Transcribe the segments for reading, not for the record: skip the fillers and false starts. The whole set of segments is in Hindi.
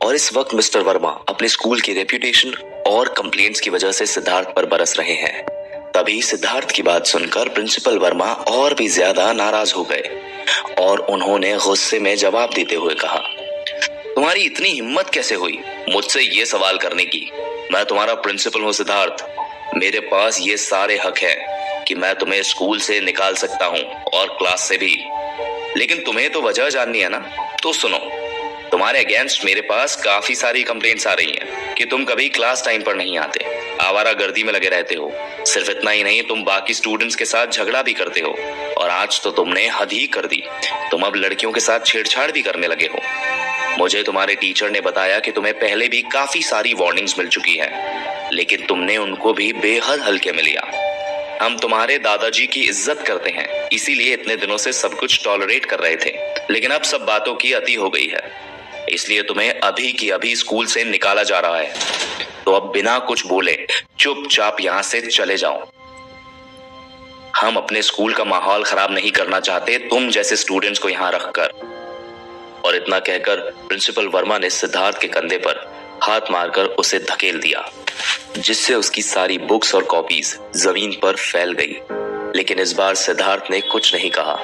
और इस वक्त मिस्टर वर्मा अपने स्कूल की रेप्यूटेशन और कंप्लेंट्स की वजह से सिद्धार्थ पर बरस रहे हैं। तभी सिद्धार्थ की बात सुनकर प्रिंसिपल वर्मा और भी ज्यादा नाराज हो गए और उन्होंने गुस्से में जवाब देते हुए कहा, तुम्हारी इतनी हिम्मत कैसे हुई मुझसे ये सवाल करने की? मैं तुम्हारा प्रिंसिपल हूँ सिद्धार्थ। मेरे पास ये सारे हक हैं कि मैं तुम्हें स्कूल से निकाल सकता हूँ और क्लास से भी। लेकिन तुम्हें तो वजह जाननी है ना, तो सुनो। तुम्हारे अगेंस्ट मेरे पास काफी सारी कंप्लेंट्स आ रही हैं कि तुम कभी क्लास टाइम पर नहीं आते, आवारागर्दी में लगे रहते हो। सिर्फ इतना ही नहीं, तुम बाकी स्टूडेंट्स के साथ झगड़ा भी करते हो और आज तो तुमने हद ही कर दी। तुम अब लड़कियों के साथ छेड़छाड़ भी करने लगे हो। मुझे तुम्हारे टीचर ने बताया कि तुम्हें पहले भी काफी सारी वार्निंग्स मिल चुकी हैं, लेकिन तुमने उनको भी बेहद हल्के में लिया। हम तुम्हारे दादाजी की इज्जत करते हैं, इसीलिए इतने दिनों से सब कुछ टॉलरेट कर रहे थे, लेकिन अब सब बातों की अति हो गई है, इसलिए तुम्हें अभी की अभी स्कूल से निकाला जा रहा है। तो अब बिना कुछ बोले चुपचाप यहाँ से चले जाओ। हम अपने स्कूल का माहौल खराब नहीं करना चाहते तुम जैसे स्टूडेंट्स को यहाँ रखकर। और इतना कहकर प्रिंसिपल वर्मा ने सिद्धार्थ के कंधे पर हाथ मारकर उसे धकेल दिया, जिससे उसकी सारी बुक्स और कॉपीज जमीन पर फैल गई। लेकिन इस बार सिद्धार्थ ने कुछ नहीं कहा।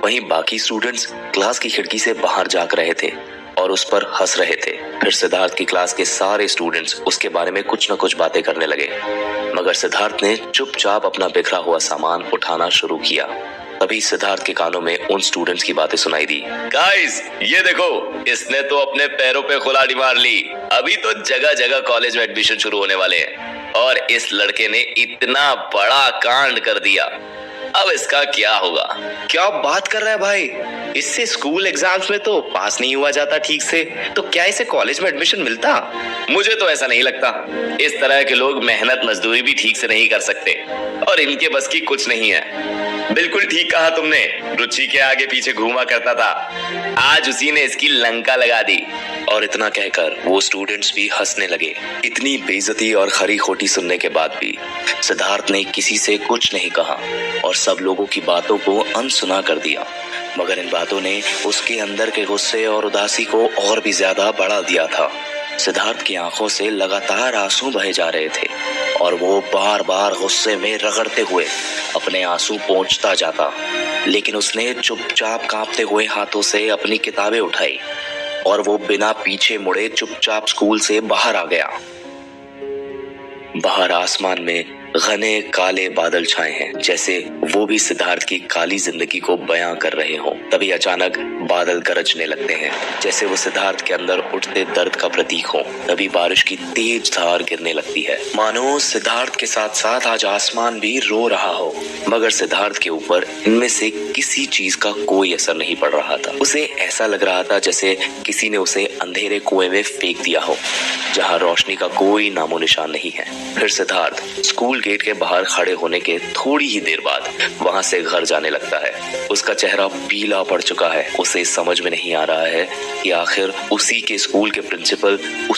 वहीं बाकी स्टूडेंट्स क्लास की खिड़की से बाहर झांक रहे थे और उस पर हंस रहे थे। फिर सिद्धार्थ की क्लास के सारे स्टूडेंट्स उसके बारे में कुछ न कुछ बातें करने लगे, मगर सिद्धार्थ ने चुपचाप अपना बिखरा हुआ सामान उठाना शुरू किया। तभी सिद्धार्थ के कानों में उन स्टूडेंट्स की बातें सुनाई दी। गाइस, ये देखो, इसने तो अपने पैरों पे कुल्हाड़ी मार ली। अभी तो जगह जगह कॉलेज में एडमिशन शुरू होने वाले हैं और इस लड़के ने इतना बड़ा कांड कर दिया। अब इसका क्या होगा? क्या बात कर रहा है भाई? इससे स्कूल एग्जाम्स में तो पास नहीं हुआ जाता ठीक से, तो क्या इसे कॉलेज में एडमिशन मिलता? मुझे तो ऐसा नहीं लगता। इस तरह के लोग मेहनत मजदूरी भी ठीक से नहीं कर सकते और इनके बस की कुछ नहीं है। बिल्कुल ठीक कहा तुमने। रुचि के आगे पीछे घूमा करता था, आज उसी ने इसकी लंका लगा दी। और इतना कहकर वो स्टूडेंट्स भी हंसने लगे। इतनी बेइज्जती और खरी खोटी सुनने के बाद भी सिद्धार्थ ने किसी से कुछ नहीं कहा और सब लोगों की बातों को अनसुना कर दिया। मगर इन बातों ने उसके अंदर के गुस्से और उदासी को और भी ज्यादा बढ़ा दिया था। सिद्धार्थ की आंखों से लगातार आंसू बहे जा रहे थे और वो बार बार गुस्से में रगड़ते हुए अपने आंसू पोंछता जाता। लेकिन उसने चुपचाप कांपते हुए हाथों से अपनी किताबें उठाई और वो बिना पीछे मुड़े चुपचाप स्कूल से बाहर आ गया। बाहर आसमान में घने काले बादल छाए हैं, जैसे वो भी सिद्धार्थ की काली जिंदगी को बयां कर रहे हो। तभी अचानक बादल गरजने लगते हैं, जैसे वो सिद्धार्थ के अंदर उठते दर्द का प्रतीक हो। तभी बारिश की तेज धार गिरने लगती है, मानो सिद्धार्थ के साथ साथ आज आसमान भी रो रहा हो। मगर सिद्धार्थ के ऊपर इनमें से किसी चीज का कोई असर नहीं पड़ रहा था। उसे ऐसा लग रहा था जैसे किसी ने उसे अंधेरे कुएं में फेंक दिया हो, जहां रोशनी का कोई नामो निशान नहीं है। फिर सिद्धार्थ स्कूल गेट के बाहर खड़े होने के थोड़ी ही देर बाद वहां से घर जाने लगता है। उसका चेहरा पीला पड़ चुका है। उसे समझ में नहीं आ रहा है कि आखिर उसी के स्कूल के प्रिंसिपल